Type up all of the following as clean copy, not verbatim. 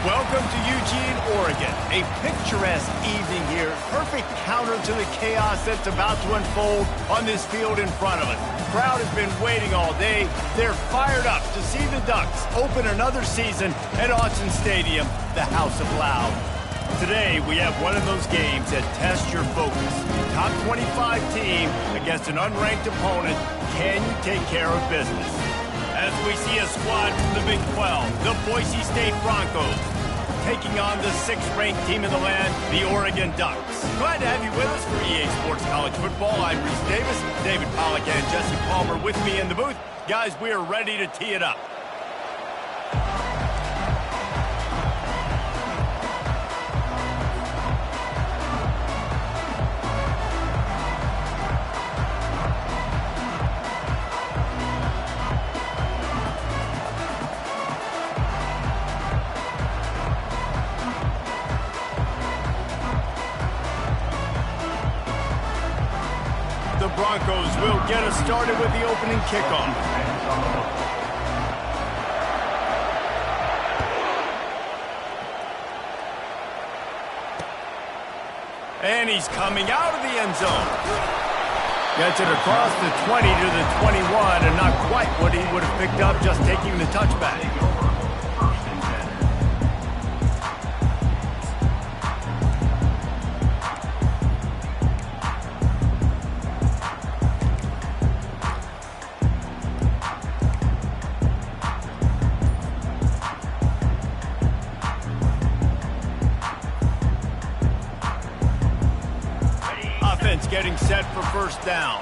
Welcome to Eugene, Oregon. A picturesque evening here. Perfect counter to the chaos that's about to unfold on this field in front of us. The crowd has been waiting all day. They're fired up to see the Ducks open another season at Autzen Stadium, the House of Loud. Today, we have one of those games that tests your focus. Top 25 team against an unranked opponent. Can you take care of business? As we see a squad from the Big 12, the Boise State Broncos, taking on the 6th-ranked team in the land, the Oregon Ducks. Glad to have you with us for EA Sports College Football. I'm Reese Davis, David Pollack, and Jesse Palmer with me in the booth. Guys, we are ready to tee it up. The Broncos will get us started with the opening kickoff. And he's coming out of the end zone. Gets it across the 20 to the 21, and not quite what he would have picked up just taking the touchback. Getting set for first down.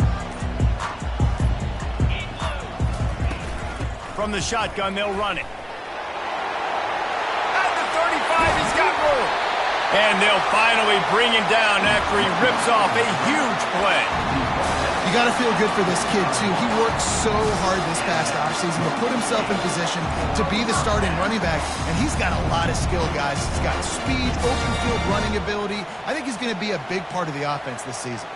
From the shotgun, they'll run it. At the 35, he's got room. And they'll finally bring him down after he rips off a huge play. You got to feel good for this kid, too. He worked so hard this past offseason to put himself in position to be the starting running back, and he's got a lot of skill, guys. He's got speed, open field running ability. I think he's going to be a big part of the offense this season.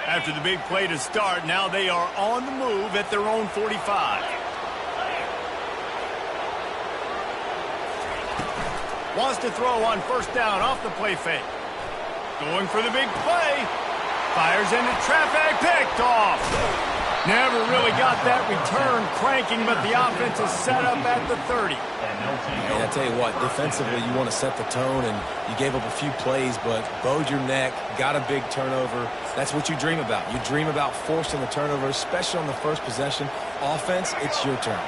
After the big play to start, now they are on the move at their own 45. Wants to throw on first down off the play fake. Going for the big play. Fires into traffic. Picked off. Never really got that return cranking, but the offense is set up at the 30. And I tell you what, defensively, you want to set the tone, and you gave up a few plays, but bowed your neck, got a big turnover. That's what you dream about. You dream about forcing the turnover, especially on the first possession. Offense, it's your turn.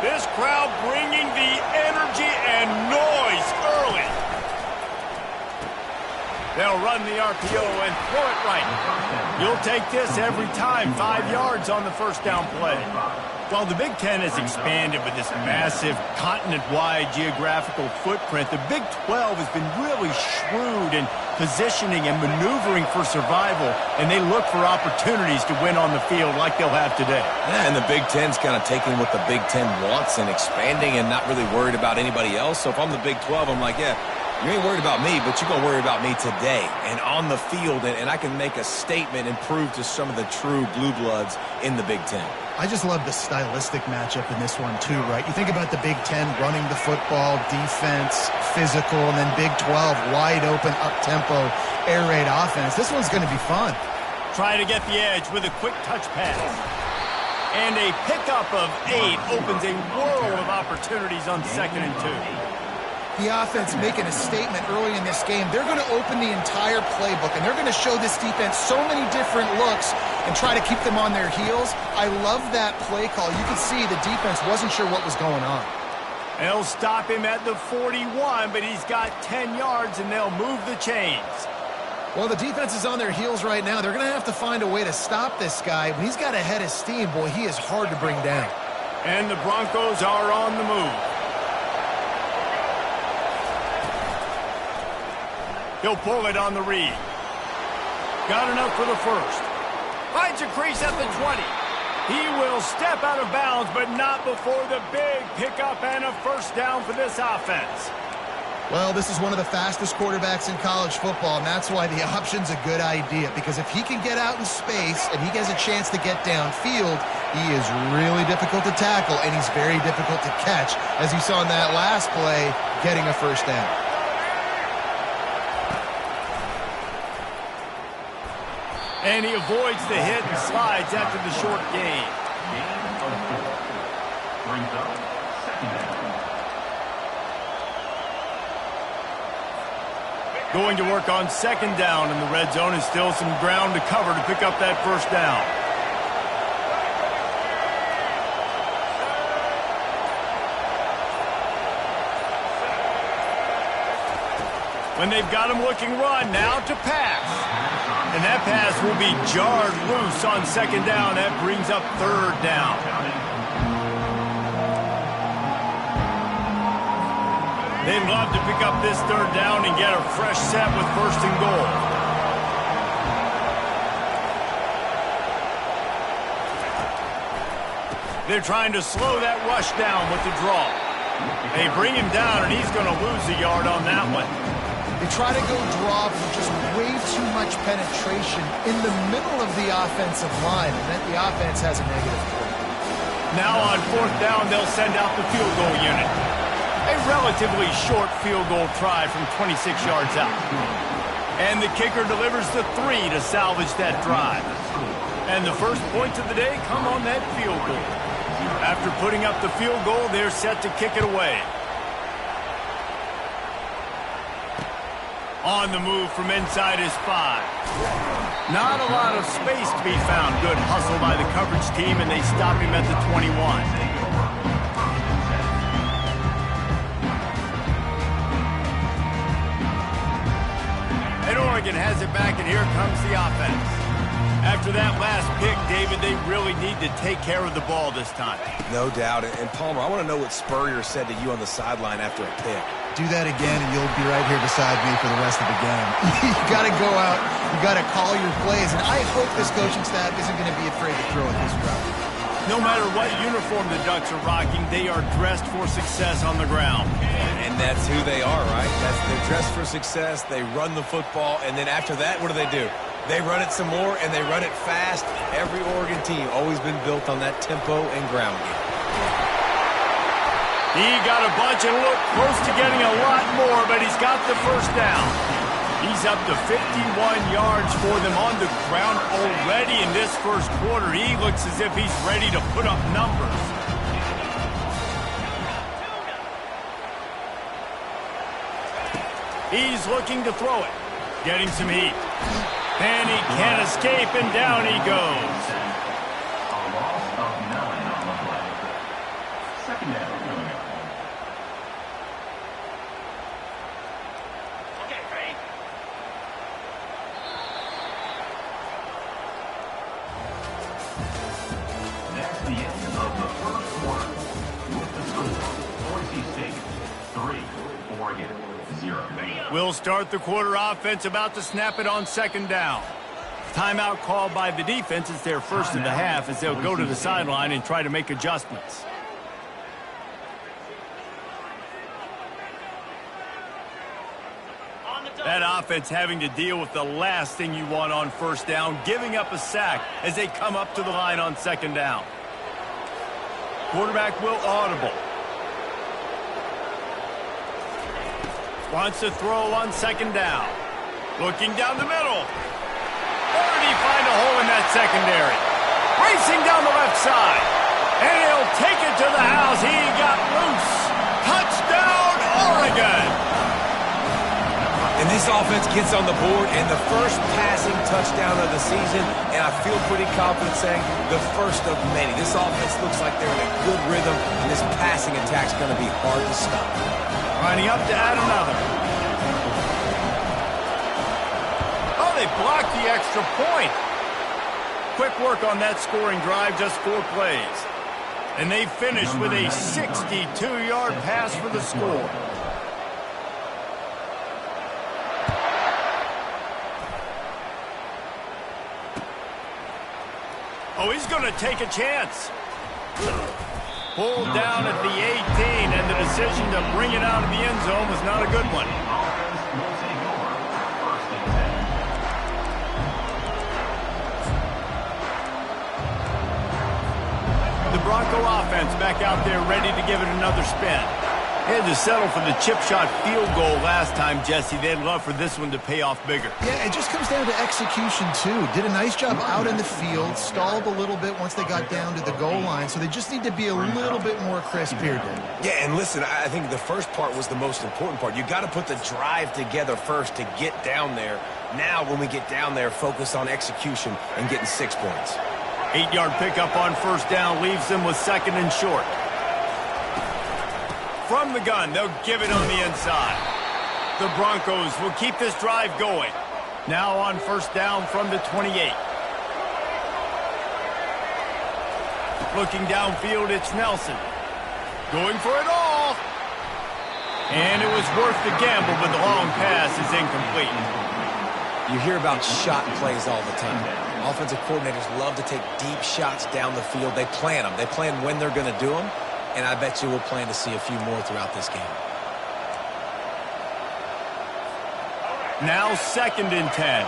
This crowd bringing the energy and noise early. They'll run the RPO and throw it right. You'll take this every time. 5 yards on the first down play. While the Big Ten has expanded with this massive continent-wide geographical footprint, the Big 12 has been really shrewd in positioning and maneuvering for survival, and they look for opportunities to win on the field like they'll have today. Yeah, and the Big Ten's kind of taking what the Big Ten wants and expanding and not really worried about anybody else. So if I'm the Big 12, I'm like, yeah, you ain't worried about me, but you're going to worry about me today and on the field, and I can make a statement and prove to some of the true blue bloods in the Big Ten. I just love the stylistic matchup in this one, too, right? You think about the Big Ten running the football, defense, physical, and then Big 12, wide open, up-tempo, air raid offense. This one's going to be fun. Try to get the edge with a quick touch pass. And a pickup of 8 opens a world of opportunities on 2nd and 2. The offense making a statement early in this game. They're going to open the entire playbook, and they're going to show this defense so many different looks and try to keep them on their heels. I love that play call. You can see the defense wasn't sure what was going on. They'll stop him at the 41, but he's got 10 yards, and they'll move the chains. Well, the defense is on their heels right now. They're going to have to find a way to stop this guy. When he's got a head of steam, boy, he is hard to bring down. And the Broncos are on the move. He'll pull it on the read. Got enough for the first. Finds a crease at the 20. He will step out of bounds, but not before the big pickup and a first down for this offense. Well, this is one of the fastest quarterbacks in college football, and that's why the option's a good idea, because if he can get out in space and he has a chance to get downfield, He is really difficult to tackle, and he's very difficult to catch, as you saw in that last play, getting a first down. And he avoids the hit and slides after the short gain. Brings up second down. Going to work on second down in the red zone, and still some ground to cover to pick up that first down. When they've got him looking run, now to pass. And that pass will be jarred loose on second down. That brings up third down. They'd love to pick up this third down and get a fresh set with first and goal. They're trying to slow that rush down with the draw. They bring him down, and he's going to lose a yard on that one. They try to go draw with just way too much penetration in the middle of the offensive line, and then the offense has a negative play. Now on fourth down, they'll send out the field goal unit. A relatively short field goal try from 26 yards out. And the kicker delivers the 3 to salvage that drive. And the first points of the day come on that field goal. After putting up the field goal, they're set to kick it away. On the move from inside his 5. Not a lot of space to be found. Good hustle by the coverage team, and they stop him at the 21. And Oregon has it back, and here comes the offense. After that last pick, David, they really need to take care of the ball this time. No doubt. And Palmer, I want to know what Spurrier said to you on the sideline after a pick. Do that again, and you'll be right here beside me for the rest of the game. You got to go out. You got to call your plays, and I hope this coaching staff isn't going to be afraid to throw at this route. No matter what uniform the Ducks are rocking, they are dressed for success on the ground. And that's who they are, right? They're dressed for success. They run the football, and then after that, what do? They run it some more, and they run it fast. Every Oregon team always been built on that tempo and ground game. He got a bunch and looked close to getting a lot more, but he's got the first down. He's up to 51 yards for them on the ground already in this first quarter. He looks as if he's ready to put up numbers. He's looking to throw it. Getting some heat. And he can't escape, and down he goes. A loss of 9 on the play. Second down. That's the end of the first quarter. With the score, Boise State 3, Oregon 0. We'll start the quarter. Offense about to snap it on second down. Timeout called by the defense. It's their first of the half as they'll go to the sideline and try to make adjustments. That offense having to deal with the last thing you want on first down, giving up a sack as they come up to the line on second down. Quarterback will audible. Wants to throw on second down. Looking down the middle. Or did he find a hole in that secondary? Racing down the left side. And he'll take it to the house. He got loose. Touchdown, Oregon. And this offense gets on the board, and the first passing touchdown of the season, and I feel pretty confident saying the first of many. This offense looks like they're in a good rhythm, and this passing attack's going to be hard to stop. Lining up to add another. Oh, they blocked the extra point. Quick work on that scoring drive, just 4 plays. And they finish with a 62-yard pass for the score. Oh, he's going to take a chance. Pulled down at the 18, and the decision to bring it out of the end zone was not a good one. Bronco offense back out there ready to give it another spin. They had to settle for the chip shot field goal last time, Jesse. They'd love for this one to pay off bigger. Yeah, it just comes down to execution, too. Did a nice job out in the field, stalled a little bit once they got down to the goal line, so they just need to be a little bit more crisp here, Dave. Yeah, and listen, I think the first part was the most important part. You got to put the drive together first to get down there. Now, when we get down there, focus on execution and getting 6 points. 8-yard pickup on first down leaves them with second and short. From the gun, they'll give it on the inside. The Broncos will keep this drive going. Now on first down from the 28. Looking downfield, it's Nelson. Going for it all. And it was worth the gamble, but the long pass is incomplete. You hear about shot plays all the time. Offensive coordinators love to take deep shots down the field. They plan them. They plan when they're going to do them. And I bet you we'll plan to see a few more throughout this game. Now 2nd and 10.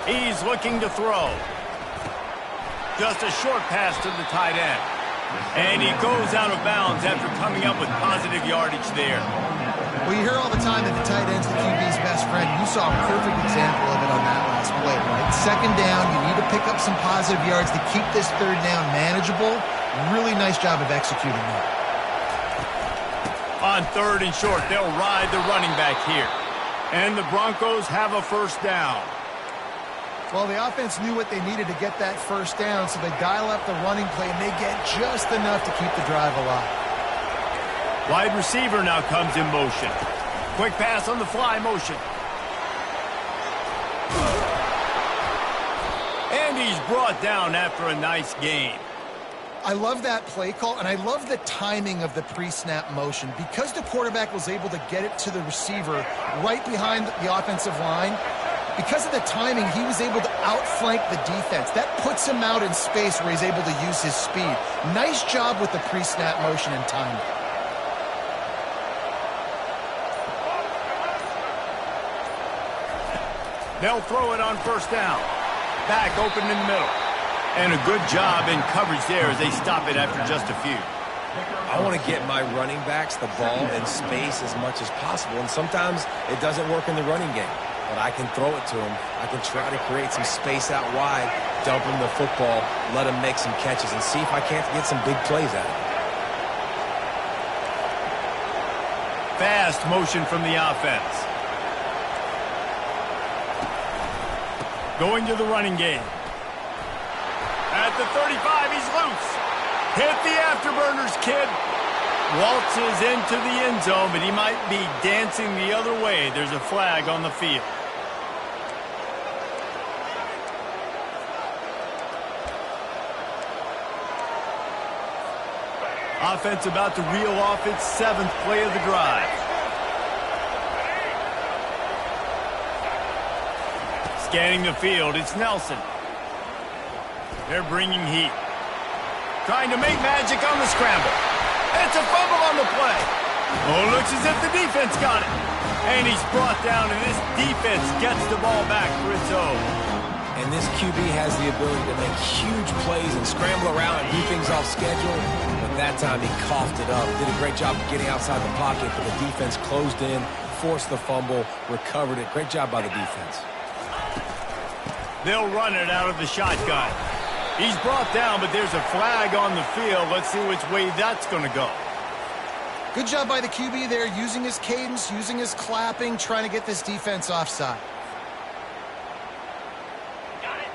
He's looking to throw. Just a short pass to the tight end. And he goes out of bounds after coming up with positive yardage there. Well, you hear all the time that the tight end's the QB's best friend. You saw a perfect example of it on that last play, right? 2nd down, you need to pick up some positive yards to keep this 3rd down manageable. Really nice job of executing that. On 3rd and short, they'll ride the running back here. And the Broncos have a first down. Well, the offense knew what they needed to get that first down, so they dial up the running play, and they get just enough to keep the drive alive. Wide receiver now comes in motion. Quick pass on the fly motion. And he's brought down after a nice gain. I love that play call, and I love the timing of the pre-snap motion. Because the quarterback was able to get it to the receiver right behind the offensive line, because of the timing, he was able to outflank the defense. That puts him out in space where he's able to use his speed. Nice job with the pre-snap motion and timing. They'll throw it on first down. Back open in the middle. And a good job in coverage there as they stop it after just a few. I want to get my running backs the ball in space as much as possible, and sometimes it doesn't work in the running game. But I can throw it to him. I can try to create some space out wide, dump him the football, let him make some catches, and see if I can't get some big plays out of him. Fast motion from the offense. Going to the running game. At the 35, he's loose. Hit the afterburners, kid. Waltzes into the end zone, but he might be dancing the other way. There's a flag on the field. Offense about to reel off its 7th play of the drive. Scanning the field, it's Nelson. They're bringing heat. Trying to make magic on the scramble. It's a fumble on the play. Oh, looks as if the defense got it. And he's brought down, and this defense gets the ball back for its own. And this QB has the ability to make huge plays and scramble around and do things off schedule. But that time he coughed it up. Did a great job of getting outside the pocket, but the defense closed in, forced the fumble, recovered it. Great job by the defense. They'll run it out of the shotgun. He's brought down, but there's a flag on the field. Let's see which way that's going to go. Good job by the QB there, using his cadence, using his clapping, trying to get this defense offside.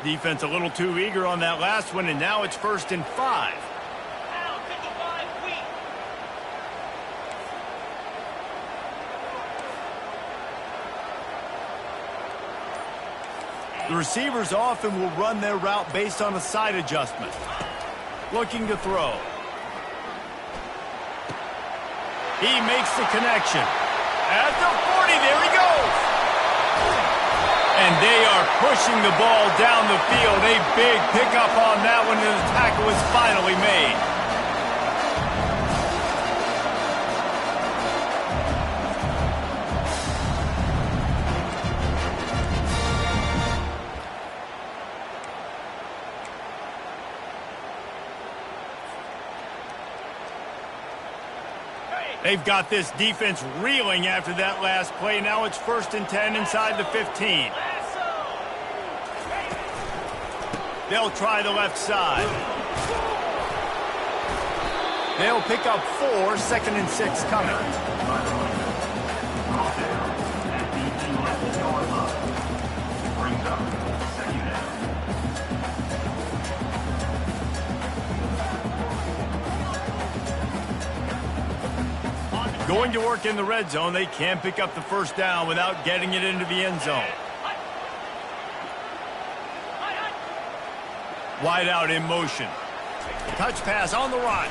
Defense a little too eager on that last one, and now it's 1st and 5. The receivers often will run their route based on a side adjustment. Looking to throw. He makes the connection. At the 40, there he goes. And they are pushing the ball down the field. A big pickup on that one, and the tackle was finally made. They've got this defense reeling after that last play. Now it's 1st and 10 inside the 15. They'll try the left side. They'll pick up 4, 2nd and 6 coming. Going to work in the red zone. They can't pick up the first down without getting it into the end zone. Wide out in motion. Touch pass on the run.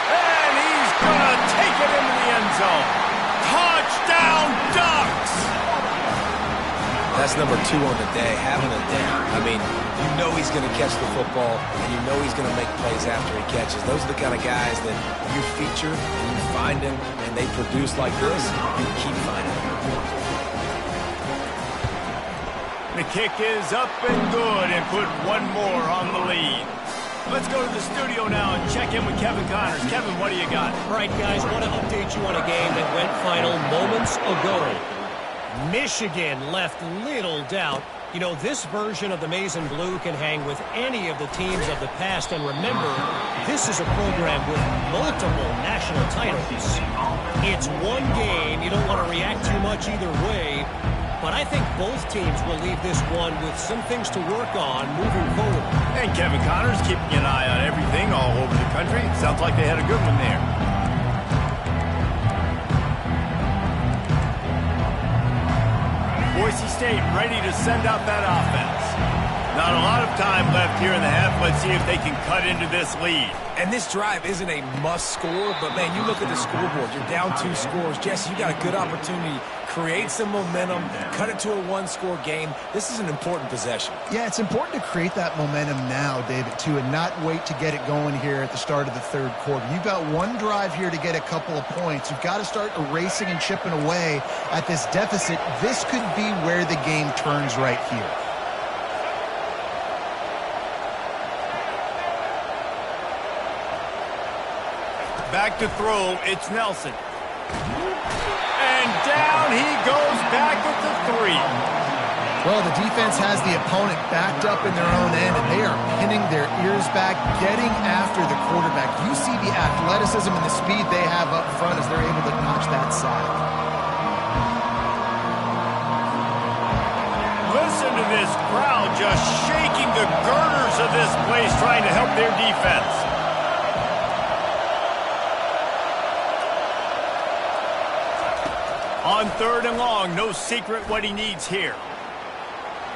And he's going to take it into the end zone. Touchdown Ducks! That's number 2 on the day, having a day. I mean, you know he's going to catch the football, and you know he's going to make plays after he catches. Those are the kind of guys that you feature, and you find them, and they produce like this, you keep finding them. The kick is up and good and put one more on the lead. Let's go to the studio now and check in with Kevin Connors. Kevin, what do you got? All right, guys, I want to update you on a game that went final moments ago. Michigan left little doubt. You know, this version of the Maize and Blue can hang with any of the teams of the past. And remember, this is a program with multiple national titles. It's one game. You don't want to react too much either way. But I think both teams will leave this one with some things to work on moving forward. And Kevin Connors keeping an eye on everything all over the country. Sounds like they had a good one there. Boise State ready to send out that offense. Not a lot of time left here in the half. Let's see if they can cut into this lead. And this drive isn't a must score, but man, you look at the scoreboard, you're down 2 scores. Jesse, you got a good opportunity. Create some momentum, cut it to a 1-score game. This is an important possession. Yeah, it's important to create that momentum now, David, too, and not wait to get it going here at the start of the 3rd quarter. You've got one drive here to get a couple of points. You've got to start erasing and chipping away at this deficit. This could be where the game turns right here. Back to throw, it's Nelson. And down he goes back at the 3. Well, the defense has the opponent backed up in their own end, and they are pinning their ears back, getting after the quarterback. You see the athleticism and the speed they have up front as they're able to notch that sack. Listen to this crowd just shaking the girders of this place, trying to help their defense. On 3rd and long, no secret what he needs here.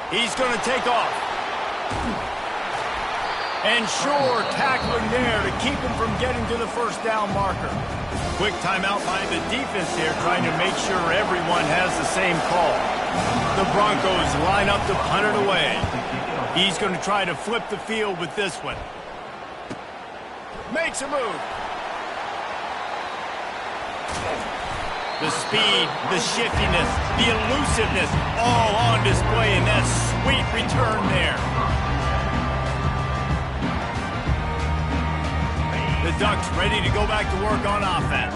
He's going to take off. And sure, tackling there to keep him from getting to the first down marker. Quick timeout by the defense here, trying to make sure everyone has the same call. The Broncos line up to punt it away. He's going to try to flip the field with this one. Makes a move. The speed, the shiftiness, the elusiveness, all on display in that sweet return there. The Ducks ready to go back to work on offense.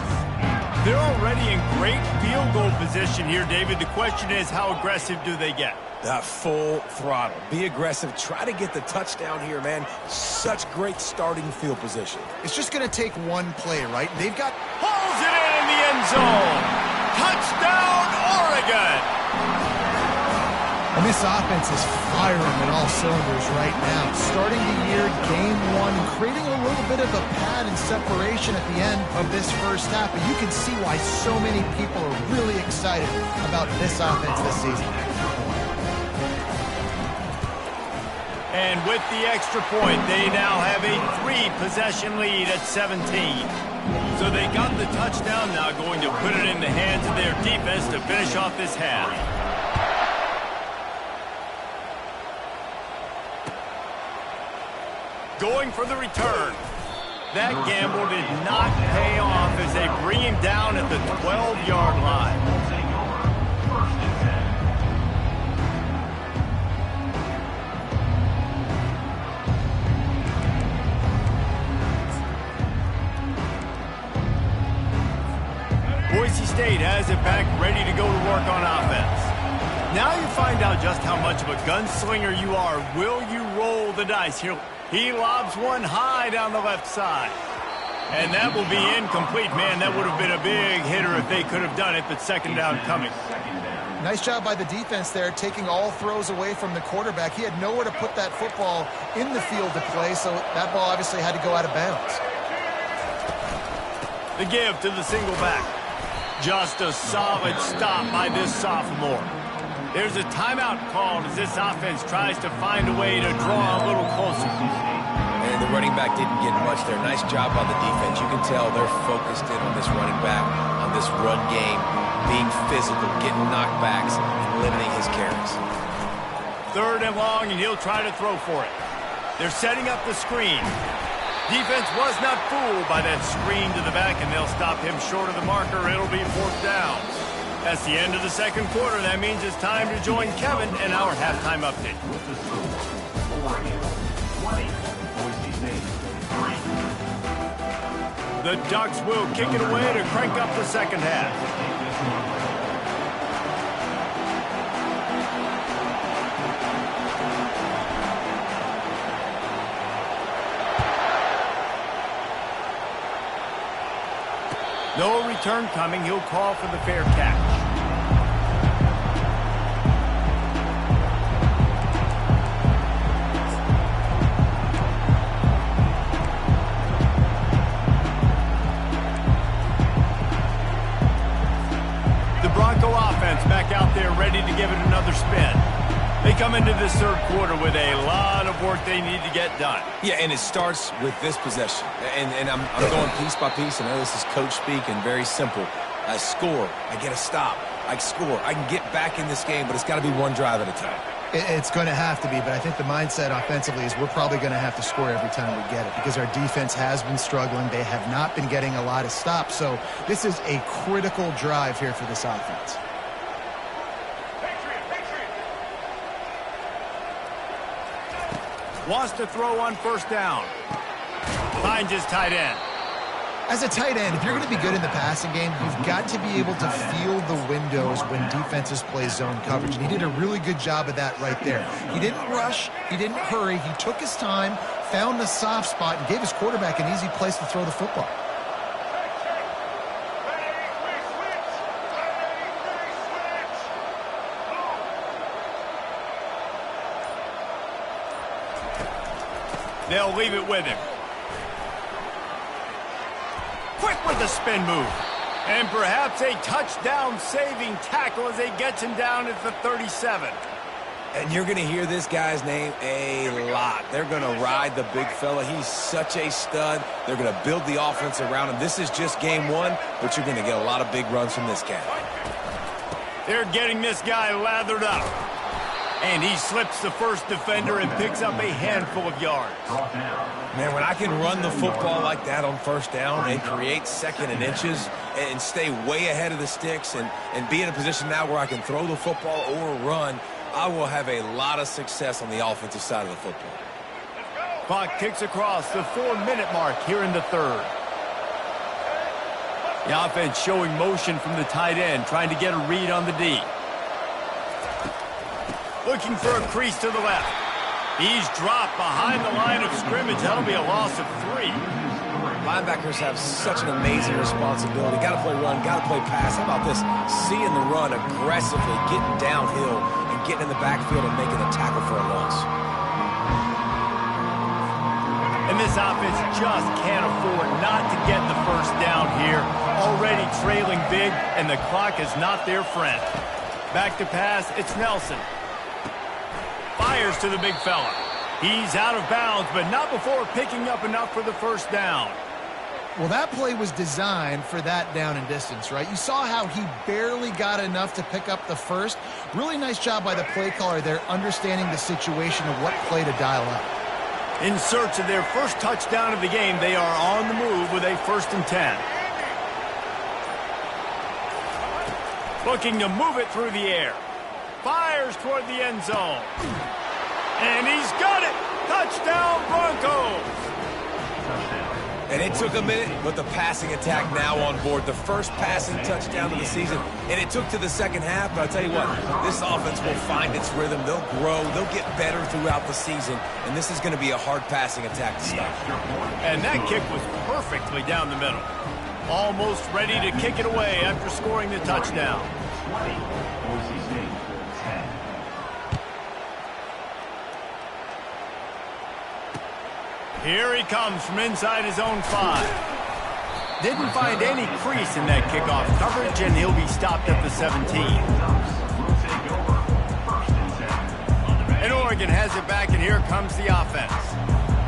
They're already in great field goal position here, David. The question is, how aggressive do they get? Full throttle. Be aggressive. Try to get the touchdown here, man. Such great starting field position. It's just going to take one play, right? They've got... Pulls it in the end zone. Touchdown, Oregon. And this offense is firing on all cylinders right now. Starting the year, game 1, creating a little bit of a pad and separation at the end of this first half. But you can see why so many people are really excited about this offense this season. And with the extra point, they now have a 3-possession lead at 17. So they got the touchdown, now going to put it in the hands of their defense to finish off this half. Going for the return. That gamble did not pay off as they bring him down at the 12-yard line. Boise State has it back, ready to go to work on offense. Now you find out just how much of a gunslinger you are. Will you roll the dice here? He lobs one high down the left side. And that will be incomplete. Man, that would have been a big hitter if they could have done it, but second down coming. Nice job by the defense there, taking all throws away from the quarterback. He had nowhere to put that football in the field to play, so that ball obviously had to go out of bounds. The give to the single back. Just a solid stop by this sophomore. There's a timeout called as this offense tries to find a way to draw a little closer. And the running back didn't get much there. Nice job by the defense. You can tell they're focused in on this running back, on this run game, being physical, getting knockbacks, and limiting his carries. 3rd and long, and he'll try to throw for it. They're setting up the screen. Defense was not fooled by that screen to the back, and they'll stop him short of the marker. It'll be 4th down. That's the end of the second quarter. That means it's time to join Kevin in our halftime update. The Ducks will kick it away to crank up the second half. No return coming. He'll call for the fair catch. Back out there ready to give it another spin. They come into this third quarter with a lot of work they need to get done. Yeah, and it starts with this possession. And I'm going piece by piece. I know this is coach speak and very simple. I score. I get a stop. I score. I can get back in this game, but it's got to be one drive at a time. It's going to have to be, but I think the mindset offensively is we're probably going to have to score every time we get it because our defense has been struggling. They have not been getting a lot of stops, so this is a critical drive here for this offense. Wants to throw on 1st down. Finds his tight end. As a tight end, if you're going to be good in the passing game, you've got to be able to feel the windows when defenses play zone coverage. And he did a really good job of that right there. He didn't rush. He didn't hurry. He took his time, found the soft spot, and gave his quarterback an easy place to throw the football. They'll leave it with him. Quick with the spin move. And perhaps a touchdown-saving tackle as they get him down at the 37. And you're going to hear this guy's name a lot. They're going to ride the big fella. He's such a stud. They're going to build the offense around him. This is just game one, but you're going to get a lot of big runs from this guy. They're getting this guy lathered up. And he slips the first defender and picks up a handful of yards. Man, when I can run the football like that on 1st down and create 2nd and inches and stay way ahead of the sticks and be in a position now where I can throw the football or run, I will have a lot of success on the offensive side of the football. Clock ticks across the 4-minute mark here in the 3rd. The offense showing motion from the tight end, trying to get a read on the D. Looking for a crease to the left. He's dropped behind the line of scrimmage. That'll be a loss of 3. Linebackers have such an amazing responsibility. Got to play run, got to play pass. How about this? Seeing the run aggressively, getting downhill, and getting in the backfield and making a tackle for a loss. And this offense just can't afford not to get the 1st down here. Already trailing big, and the clock is not their friend. Back to pass, it's Nelson. Fires to the big fella. He's out of bounds, but not before picking up enough for the 1st down. Well, that play was designed for that down and distance, right? You saw how he barely got enough to pick up the 1st. Really nice job by the play caller there, understanding the situation of what play to dial up. In search of their first touchdown of the game, they are on the move with a 1st and 10. Looking to move it through the air. Fires toward the end zone. And he's got it! Touchdown, Broncos! And it took a minute, but the passing attack now on board. The first passing touchdown of the season, and it took to the second half. But I'll tell you what, this offense will find its rhythm. They'll grow. They'll get better throughout the season, and this is going to be a hard passing attack to stop. And that kick was perfectly down the middle. Almost ready to kick it away after scoring the touchdown. 20, Boise State, 10. Here he comes from inside his own 5. Didn't find any crease in that kickoff coverage, and he'll be stopped at the 17. And Oregon has it back, and here comes the offense.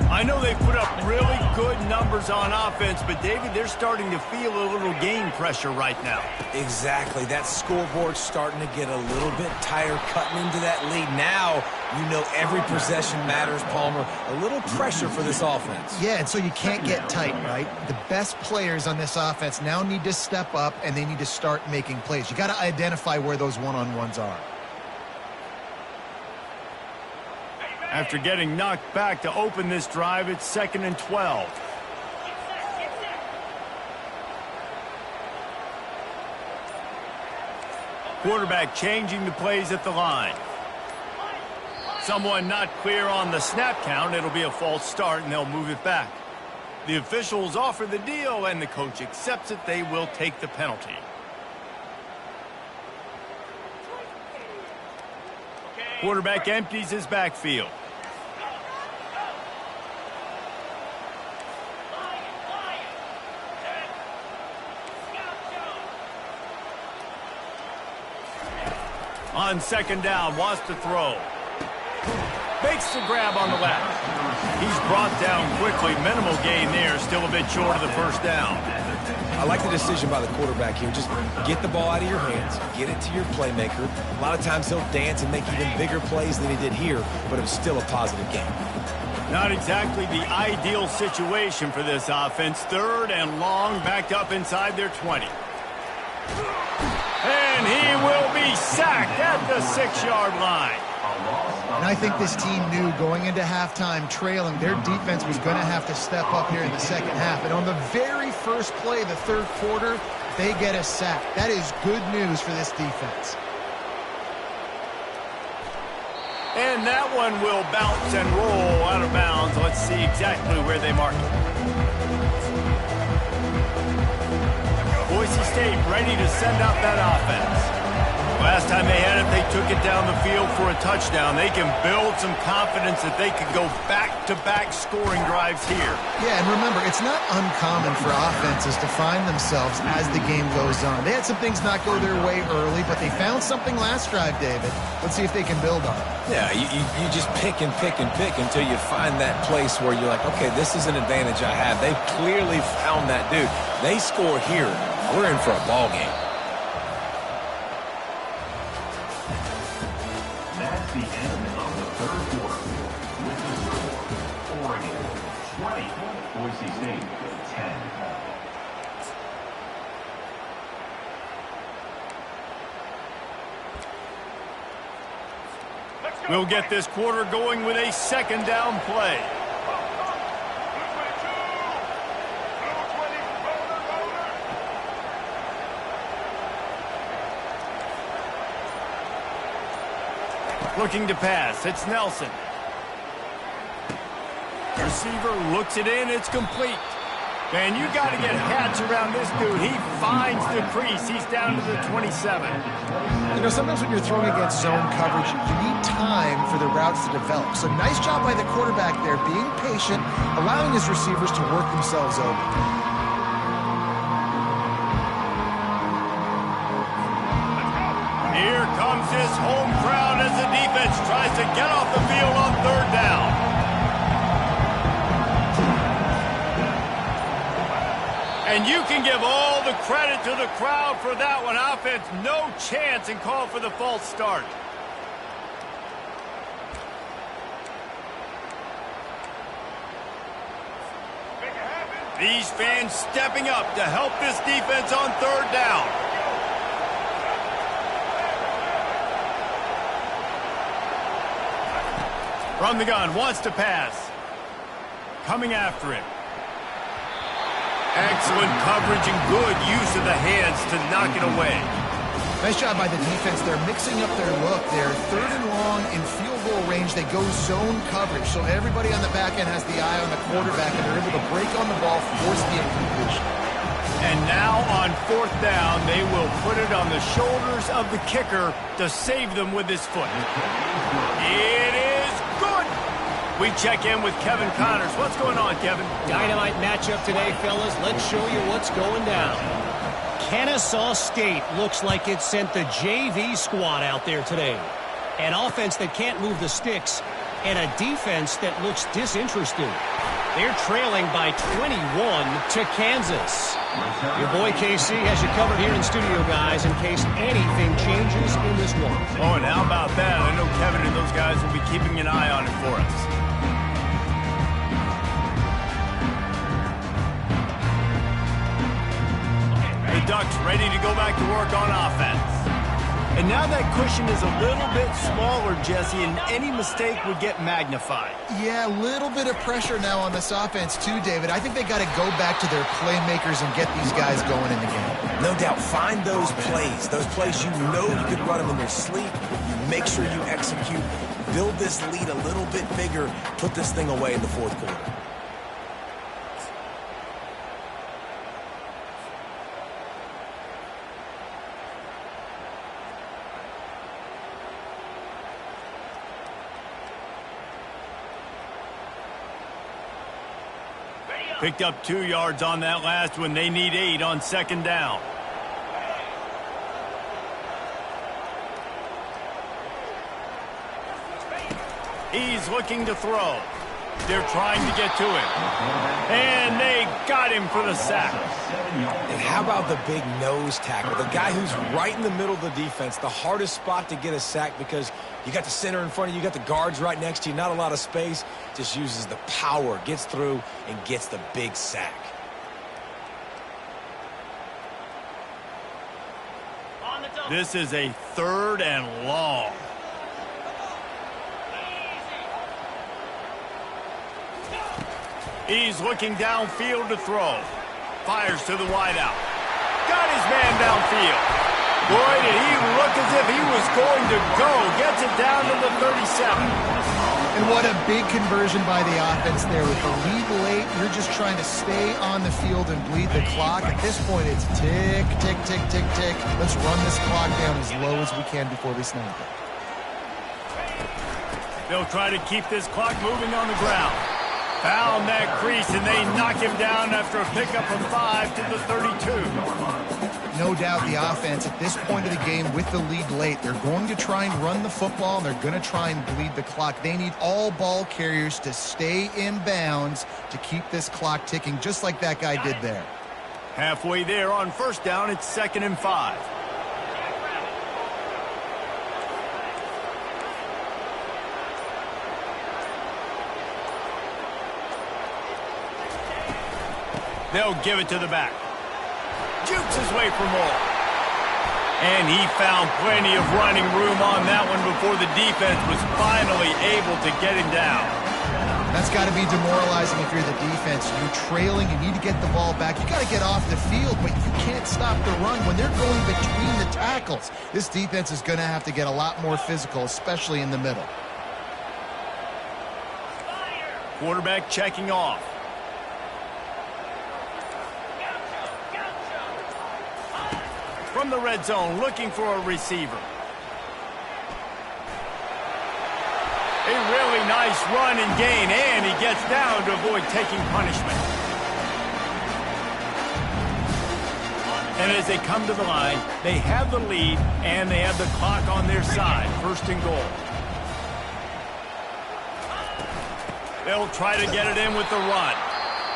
I know they put up really good numbers on offense, but, David, they're starting to feel a little game pressure right now. Exactly. That scoreboard's starting to get a little bit tired cutting into that lead. Now, you know every possession matters, Palmer. A little pressure for this offense. Yeah, and so you can't get tight, right? The best players on this offense now need to step up, and they need to start making plays. You got to identify where those one-on-ones are. After getting knocked back to open this drive, it's 2nd and 12. Quarterback changing the plays at the line. Someone not clear on the snap count. It'll be a false start, and they'll move it back. The officials offer the deal, and the coach accepts it. They will take the penalty. Quarterback empties his backfield. On 2nd down, wants to throw. Makes the grab on the left. He's brought down quickly. Minimal gain there. Still a bit short of the first down. I like the decision by the quarterback here. Just get the ball out of your hands, get it to your playmaker. A lot of times he'll dance and make even bigger plays than he did here, but it was still a positive game. Not exactly the ideal situation for this offense. 3rd and long, backed up inside their 20. And he will be sacked at the 6-yard line. And I think this team knew going into halftime trailing, their defense was going to have to step up here in the second half. And on the very first play of the 3rd quarter, they get a sack. That is good news for this defense. And that one will bounce and roll out of bounds. Let's see exactly where they mark it. Boise State ready to send out that offense. Last time they had it, they took it down the field for a touchdown. They can build some confidence that they could go back-to-back scoring drives here. Yeah, and remember, it's not uncommon for offenses to find themselves as the game goes on. They had some things not go their way early, but they found something last drive, David. Let's see if they can build on it. Yeah, you just pick and pick and pick until you find that place where you're like, okay, this is an advantage I have. They've clearly found that dude. They score here. We're in for a ball game. That's the end of the 3rd quarter. With the score, Oregon 20, Boise State 10. We'll get this quarter going with a 2nd down play. Looking to pass. It's Nelson. Receiver looks it in. It's complete. Man, you got to get hats around this dude. He finds the crease. He's down to the 27. You know, sometimes when you're throwing against zone coverage, you need time for the routes to develop. So nice job by the quarterback there, being patient, allowing his receivers to work themselves open. Here comes his home crowd as the defense tries to get off the field on 3rd down. And you can give all the credit to the crowd for that one. Offense, no chance, and call for the false start. These fans stepping up to help this defense on 3rd down. From the gun, wants to pass. Coming after him. Excellent coverage and good use of the hands to knock it away. Nice job by the defense. They're mixing up their look. They're 3rd and long in field goal range. They go zone coverage. So everybody on the back end has the eye on the quarterback, and they're able to break on the ball, force the incompletion. And now on 4th down, they will put it on the shoulders of the kicker to save them with his foot. It is good. We check in with Kevin Connors. What's going on, Kevin? Dynamite matchup today, fellas. Let's show you what's going down. Kennesaw State looks like it sent the JV squad out there today. An offense that can't move the sticks, and a defense that looks disinterested. They're trailing by 21 to Kansas. Your boy KC has you covered here in studio, guys, in case anything changes in this one. Oh, and how about that? I know Kevin and those guys will be keeping an eye on it for us. The Ducks ready to go back to work on offense. And now that cushion is a little bit smaller, Jesse, and any mistake would get magnified. Yeah, a little bit of pressure now on this offense too, David. I think they got to go back to their playmakers and get these guys going in the game. No doubt, find those plays you know you could run them in their sleep. You make sure you execute, build this lead a little bit bigger, put this thing away in the 4th quarter. Picked up 2 yards on that last one. They need 8 on 2nd down. He's looking to throw. They're trying to get to him. And they got him for the sack. And how about the big nose tackle? The guy who's right in the middle of the defense, the hardest spot to get a sack because you got the center in front of you, you got the guards right next to you, not a lot of space. Just uses the power, gets through, and gets the big sack. This is a 3rd and long. He's looking downfield to throw. Fires to the wideout. Got his man downfield. Boy, did he look as if he was going to go. Gets it down to the 37. And what a big conversion by the offense there. With the lead late, you're just trying to stay on the field and bleed the clock. At this point, it's tick, tick, tick, tick, tick. Let's run this clock down as low as we can before they snap it. They'll try to keep this clock moving on the ground. Found that crease, and they knock him down after a pickup of 5 to the 32. No doubt the offense at this point of the game with the lead late, they're going to try and run the football, and they're going to try and bleed the clock. They need all ball carriers to stay in bounds to keep this clock ticking, just like that guy did there. Halfway there on 1st down, it's 2nd and 5. They'll give it to the back. Jukes his way for more. And he found plenty of running room on that one before the defense was finally able to get him down. That's got to be demoralizing if you're the defense. You're trailing, you need to get the ball back. You got to get off the field, but you can't stop the run when they're going between the tackles. This defense is going to have to get a lot more physical, especially in the middle. Quarterback checking off. From the red zone, looking for a receiver. A really nice run and gain, and he gets down to avoid taking punishment. And as they come to the line, they have the lead, and they have the clock on their side. 1st and goal. They'll try to get it in with the run.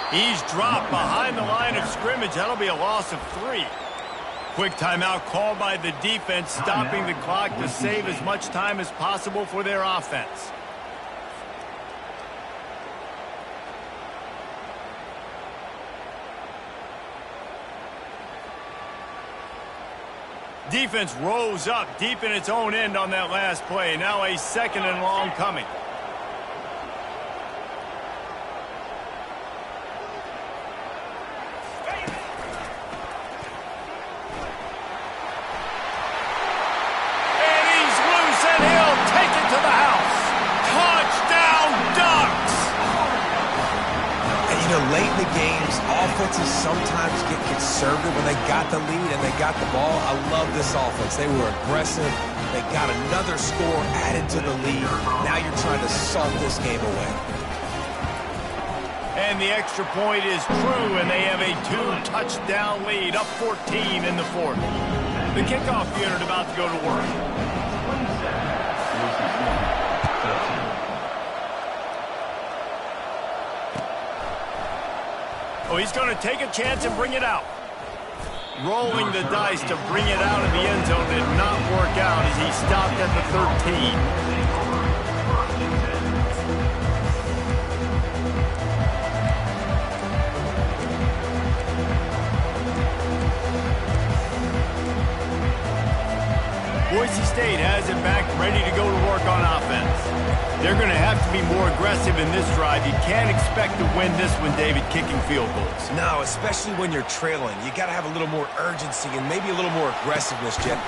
He's dropped behind the line of scrimmage. That'll be a loss of 3. Quick timeout called by the defense, stopping the clock to save as much time as possible for their offense. Defense rose up deep in its own end on that last play. Now a 2nd and long coming. late in the games, offenses sometimes get conservative when they got the lead and they got the ball. I love this offense. They were aggressive. They got another score added to the lead. Now you're trying to salt this game away. And the extra point is true, and they have a 2-touchdown lead, up 14 in the fourth. The kickoff unit about to go to work. Oh, he's going to take a chance and bring it out. Rolling the dice to bring it out of the end zone did not work out as he stopped at the 13. Boise State has it back, ready to go to work on offense. They're going to have to be more aggressive in this drive. You can't expect to win this one, David, kicking field goals. No, especially when you're trailing. You got to have a little more urgency and maybe a little more aggressiveness, Jeff.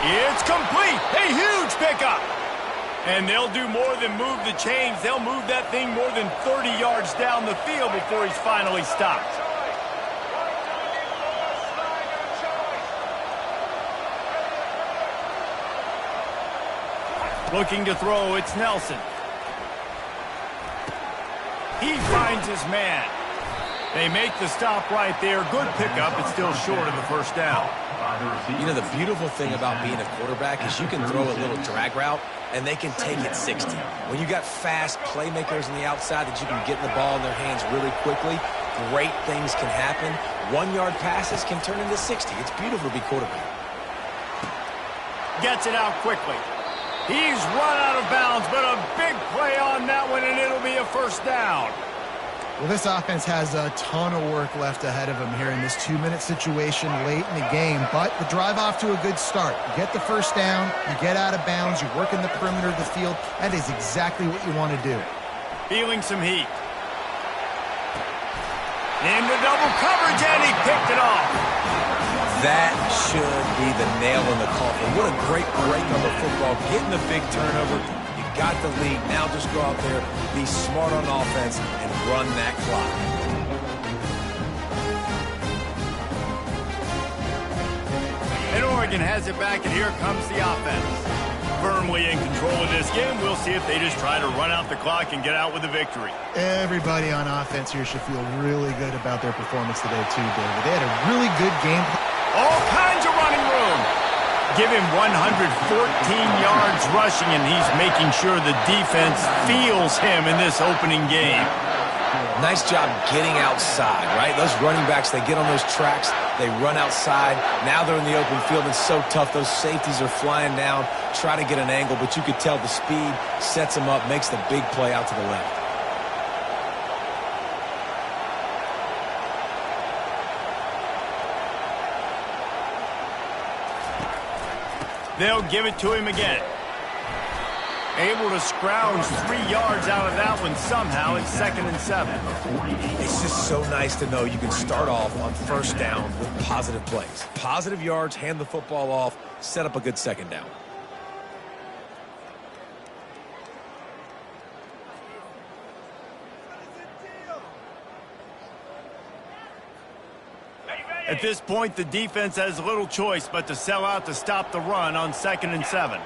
It's complete. A huge pickup. And they'll do more than move the chains. They'll move that thing more than 30 yards down the field before he's finally stopped. Looking to throw, it's Nelson. He finds his man. They make the stop right there. Good pickup. It's still short of the first down. You know, the beautiful thing about being a quarterback is you can throw a little drag route, and they can take it 60. When you got fast playmakers on the outside that you can get the ball in their hands really quickly, great things can happen. 1-yard passes can turn into 60. It's beautiful to be quarterback. Gets it out quickly. He's run out of bounds, but a big play on that one, and it'll be a first down. Well, this offense has a ton of work left ahead of them here in this 2-minute situation late in the game, but the drive off to a good start. You get the first down, you get out of bounds, you work in the perimeter of the field. That is exactly what you want to do. Feeling some heat. Into double coverage, and he picked it off. That should be the nail in the coffin. What a great break on the football. Getting the big turnover. You got the lead. Now just go out there, be smart on offense, and run that clock. And Oregon has it back, and here comes the offense. Firmly in control of this game. We'll see if they just try to run out the clock and get out with a victory. Everybody on offense here should feel really good about their performance today too, David. They had a really good game. All kinds of running room. Give him 114 yards rushing, and he's making sure the defense feels him in this opening game. Nice job getting outside, right? Those running backs, they get on those tracks, they run outside. Now they're in the open field. It's so tough. Those safeties are flying down, try to get an angle, but you could tell the speed sets them up, makes the big play out to the left. They'll give it to him again. Able to scrounge 3 yards out of that one somehow. It's 2nd and 7. It's just so nice to know you can start off on first down with positive plays. Positive yards, hand the football off, set up a good second down. At this point, the defense has little choice but to sell out to stop the run on 2nd and 7.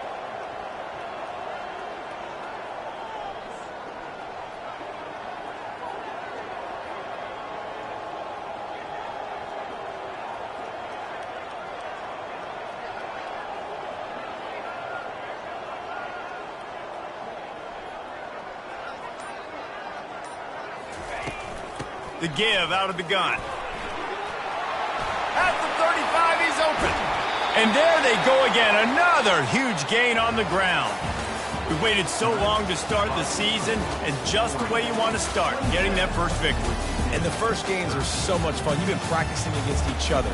The give out of the gun. At the 35, he's open. And there they go again. Another huge gain on the ground. We waited so long to start the season, and just the way you want to start, getting that first victory. And the first games are so much fun. You've been practicing against each other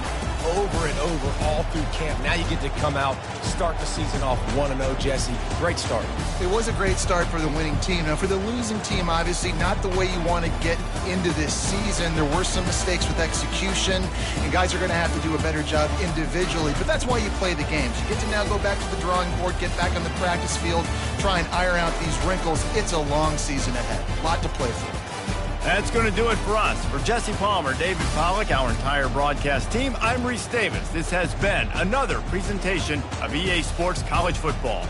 over and over all through camp. Now you get to come out, start the season off 1-0, Jesse. Great start. It was a great start for the winning team. Now, for the losing team, obviously not the way you want to get into this season. There were some mistakes with execution, and guys are going to have to do a better job individually. But that's why you play the games. You get to now go back to the drawing board, get back on the practice field, try and iron out these wrinkles. It's a long season ahead. A lot to play for. That's going to do it for us. For Jesse Palmer, David Pollack, our entire broadcast team, I'm Reese Davis. This has been another presentation of EA Sports College Football.